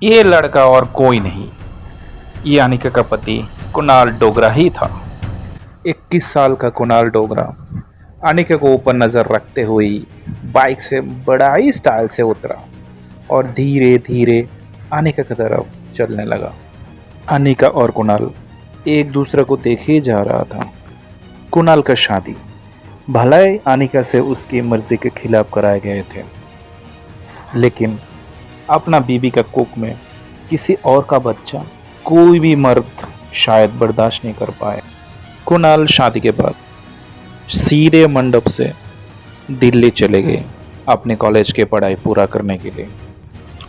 ये लड़का और कोई नहीं, ये अनिका का पति कुणाल डोगरा ही था। 21 साल का कुणाल डोगरा अनिका को ऊपर नज़र रखते हुए बाइक से बड़ा ही स्टाइल से उतरा और धीरे धीरे अनिका की तरफ चलने लगा। अनिका और कुणाल एक दूसरे को देखे जा रहा था। कुणाल का शादी भलाई अनिका से उसकी मर्जी के खिलाफ कराए गए थे, लेकिन अपना बीबी का कोख में किसी और का बच्चा कोई भी मर्द शायद बर्दाश्त नहीं कर पाए। कुणाल शादी के बाद सीधे मंडप से दिल्ली चले गए अपने कॉलेज के पढ़ाई पूरा करने के लिए,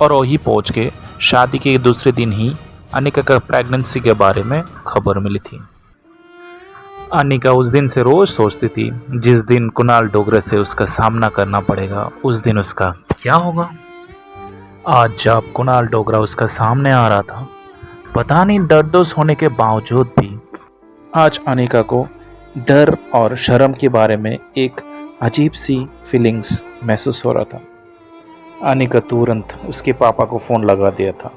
और वही पहुंच के शादी के दूसरे दिन ही अनिका का प्रेगनेंसी के बारे में खबर मिली थी। अनिका उस दिन से रोज सोचती थी जिस दिन कुणाल डोगरे से उसका सामना करना पड़ेगा उस दिन उसका क्या होगा। आज जब कुणाल डोगरा उसका सामने आ रहा था, पता नहीं डरदोस होने के बावजूद भी आज अनिका को डर और शर्म के बारे में एक अजीब सी फीलिंग्स महसूस हो रहा था। अनिका तुरंत उसके पापा को फ़ोन लगा दिया था,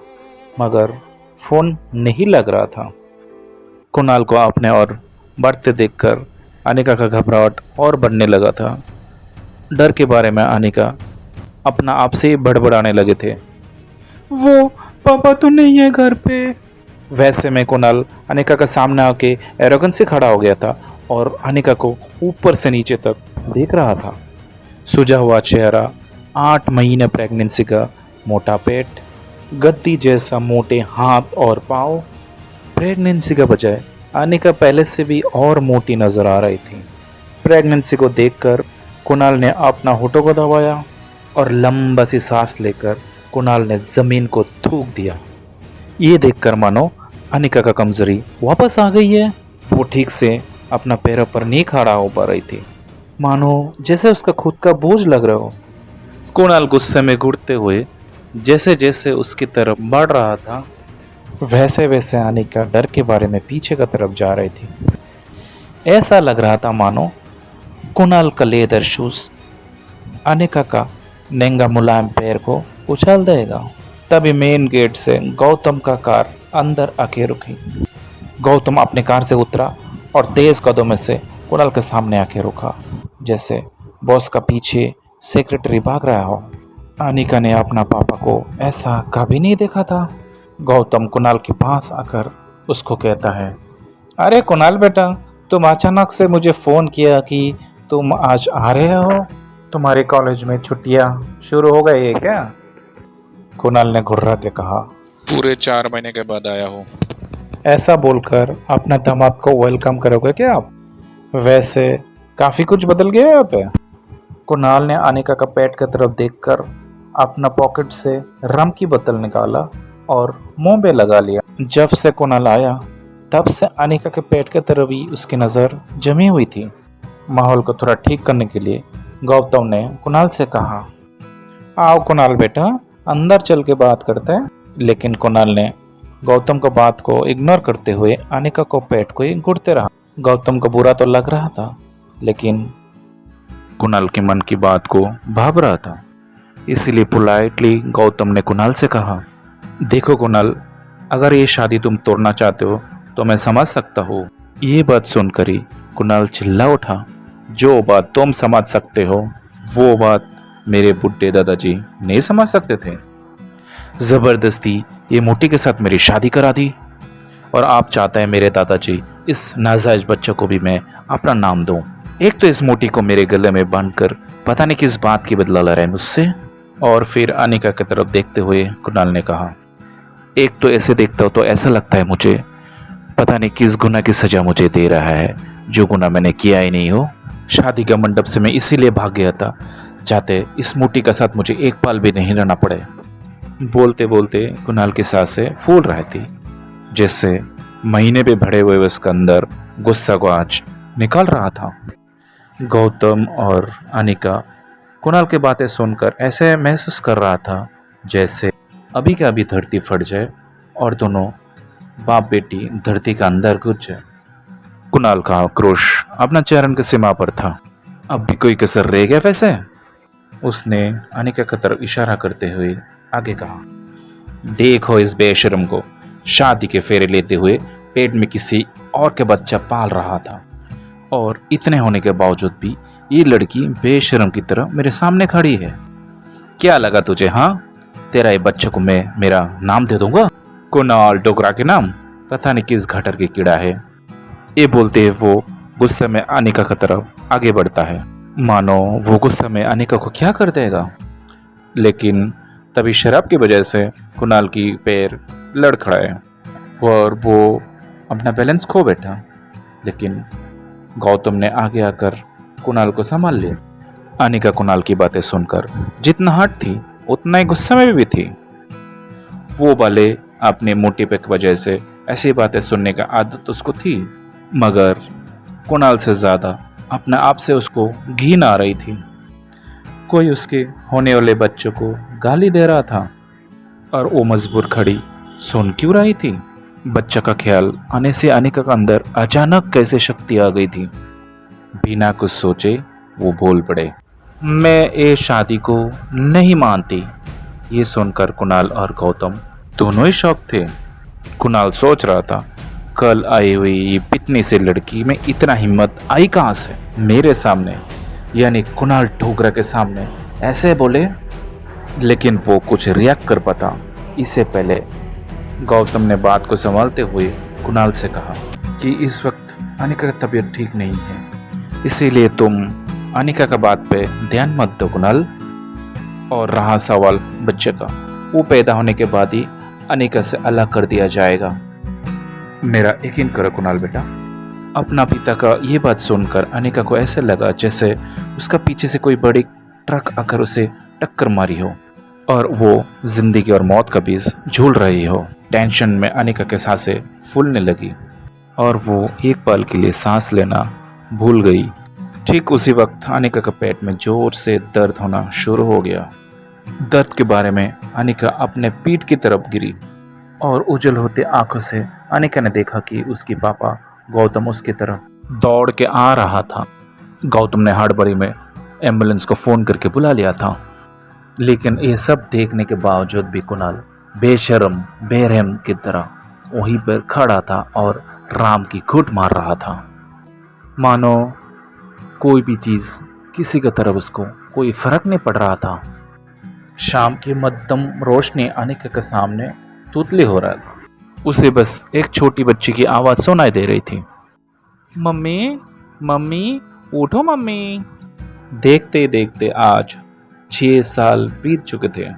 मगर फ़ोन नहीं लग रहा था। कुणाल को अपने और बढ़ते देखकर अनिका का घबराहट और बढ़ने लगा था। डर के बारे में अनिका अपना आप से बड़बड़ाने लगे थे। वो पापा तो नहीं है घर पे। वैसे में कुणाल अनिका का सामने आके एरोगेंस से खड़ा हो गया था और अनिका को ऊपर से नीचे तक देख रहा था। सूजा हुआ चेहरा, 8 महीने प्रेगनेंसी का मोटा पेट, गद्दी जैसा मोटे हाथ और पाँव। प्रेगनेंसी का बजाय अनिका पहले से भी और मोटी नजर आ रही थी। प्रेगनेंसी को देखकर कुणाल ने अपना होठों को दबाया और लंबा सी सांस लेकर कुणाल ने जमीन को थूक दिया। ये देखकर मानो अनिका का कमजोरी वापस आ गई है। वो ठीक से अपना पैरों पर नहीं खड़ा हो पा रही थी, मानो जैसे उसका खुद का बोझ लग रहा हो। कुणाल गुस्से में घुटते हुए जैसे जैसे उसकी तरफ बढ़ रहा था, वैसे वैसे अनिका डर के बारे में पीछे की तरफ जा रही थी। ऐसा लग रहा था मानो कुणाल का लेदर शूज अनिका का नंगा मुलायम पैर को उछाल देगा। तभी मेन गेट से गौतम का कार अंदर आके रुकी। गौतम अपने कार से उतरा और तेज कदमों से कुणाल के सामने आके रुका, जैसे बॉस का पीछे सेक्रेटरी भाग रहा हो। अनिका ने अपना पापा को ऐसा कभी नहीं देखा था। गौतम कुणाल के पास आकर उसको कहता है, अरे कुणाल बेटा, तुम अचानक से मुझे फ़ोन किया कि तुम आज आ रहे हो। तुम्हारे कॉलेज में छुट्टियां शुरू हो गई है क्या? कुणाल ने घुर्रा के कहा। पूरे 4 महीने के बाद आया हूँ। ऐसा बोलकर अपना दामाद को वेलकम करोगे क्या आप? वैसे काफ़ी कुछ बदल गया है यहाँ पे। कुणाल ने अनिका का पेट की तरफ देखकर अपना पॉकेट से रम की बोतल निकाला और मुंह पे लगा लिया। जब से कुणाल आया तब से अनिका के पेट की तरफ ही उसकी नज़र जमी हुई थी। माहौल को थोड़ा ठीक करने के लिए गौतम ने कुणाल से कहा, आओ कुणाल बेटा, अंदर चल के बात करते हैं। लेकिन कुणाल ने गौतम को बात को इग्नोर करते हुए अनिका को पेट को ही घुटते रहा। गौतम को बुरा तो लग रहा था, लेकिन कुणाल के मन की बात को भाप रहा था। इसीलिए पोलाइटली गौतम ने कुणाल से कहा, देखो कुणाल, अगर ये शादी तुम तोड़ना चाहते हो तो मैं समझ सकता हूँ। ये बात सुनकर ही कुणाल चिल्ला उठा, जो बात तुम समझ सकते हो वो बात मेरे बुढ़े दादाजी नहीं समझ सकते थे। ज़बरदस्ती ये मोटी के साथ मेरी शादी करा दी, और आप चाहते हैं मेरे दादाजी इस नाजायज बच्चे को भी मैं अपना नाम दूं। एक तो इस मोटी को मेरे गले में बांधकर पता नहीं किस बात की बदला ले रहे हैं मुझसे। और फिर अनिका की तरफ देखते हुए कुणाल ने कहा, एक तो ऐसे देखता हो तो ऐसा लगता है मुझे पता नहीं किस गुनाह की सजा मुझे दे रहा है, जो गुनाह मैंने किया ही नहीं हो। शादी का मंडप से मैं इसीलिए भाग गया था, चाहते इस मोटी के साथ मुझे एक पल भी नहीं रहना पड़े। बोलते बोलते कुणाल की सांसें फूल रही थी, जिससे महीने पे भरे हुए उसके अंदर गुस्सा को आज निकाल रहा था। गौतम और अनिका कुणाल की बातें सुनकर ऐसे महसूस कर रहा था जैसे अभी के अभी धरती फट जाए और दोनों बाप बेटी धरती का अंदर घुस जाए। कुणाल का आक्रोश अपना चरण की सीमा पर था। अब भी कोई कसर रह गया वैसे? उसने अनिका की तरफ इशारा करते हुए आगे कहा, देखो इस बेशरम को, शादी के फेरे लेते हुए पेट में किसी और के बच्चा पाल रहा था, और इतने होने के बावजूद भी ये लड़की बेशरम की तरह मेरे सामने खड़ी है। क्या लगा तुझे? हाँ, तेरा ये बच्चे को मैं मेरा नाम दे दूंगा, कुणाल डोगरा के नाम। पता नहीं किस घटर की कीड़ा है। ये बोलते ही वो गुस्से में अनिका की तरफ आगे बढ़ता है, मानो वो गुस्से में अनिका को क्या कर देगा। लेकिन तभी शराब की वजह से कुणाल की पैर लड़खड़ाए और वो अपना बैलेंस खो बैठा। लेकिन गौतम ने आगे आकर कुणाल को संभाल लिया। अनिका कुणाल की बातें सुनकर जितना हट थी उतना ही गुस्से में भी थी। वो वाले अपने मोटिवे की वजह से ऐसी बातें सुनने का आदत उसको थी, मगर कुणाल से ज़्यादा अपने आप से उसको घिन आ रही थी। कोई उसके होने वाले बच्चों को गाली दे रहा था और वो मजबूर खड़ी सुन क्यों रही थी। बच्चा का ख्याल आने से अनिका के अंदर अचानक कैसे शक्ति आ गई थी। बिना कुछ सोचे वो बोल पड़े, मैं ये शादी को नहीं मानती। ये सुनकर कुणाल और गौतम दोनों ही शॉक थे। कुणाल सोच रहा था, कल आई हुई ये पितनी से लड़की में इतना हिम्मत आई कहाँ से मेरे सामने, यानी कुणाल डोगरा के सामने ऐसे बोले। लेकिन वो कुछ रिएक्ट कर पाता इससे पहले गौतम ने बात को संभालते हुए कुणाल से कहा कि इस वक्त अनिका की तबीयत ठीक नहीं है, इसीलिए तुम अनिका का बात पे ध्यान मत दो कुणाल। और रहा सवाल बच्चे का, वो पैदा होने के बाद ही अनिका से अलग कर दिया जाएगा। मेरा यकीन करो कुणाल बेटा। अपना पिता का ये बात सुनकर अनिका को ऐसे लगा जैसे उसका पीछे से कोई बड़ी ट्रक आकर उसे टक्कर मारी हो और वो जिंदगी और मौत का बीच झूल रही हो। टेंशन में अनिका के सांसें फूलने लगी और वो एक पल के लिए सांस लेना भूल गई। ठीक उसी वक्त अनिका के पेट में जोर से दर्द होना शुरू हो गया। दर्द के बारे में अनिका अपने पीठ की तरफ गिरी और उजल होते आंखों से अनिका ने देखा कि उसकी पापा गौतम उसकी तरफ दौड़ के आ रहा था। गौतम ने हड़बड़ी में एम्बुलेंस को फ़ोन करके बुला लिया था। लेकिन ये सब देखने के बावजूद भी कुणाल बेशर्म बेरहम की तरह वहीं पर खड़ा था और राम की घुट मार रहा था, मानो कोई भी चीज़ किसी की तरफ उसको कोई फर्क नहीं पड़ रहा था। शाम की मध्यम रोशनी अनिका के सामने तूतली हो रहा था। उसे बस एक छोटी बच्ची की आवाज़ सुनाई दे रही थी, मम्मी मम्मी उठो मम्मी। देखते देखते आज 6 साल बीत चुके थे।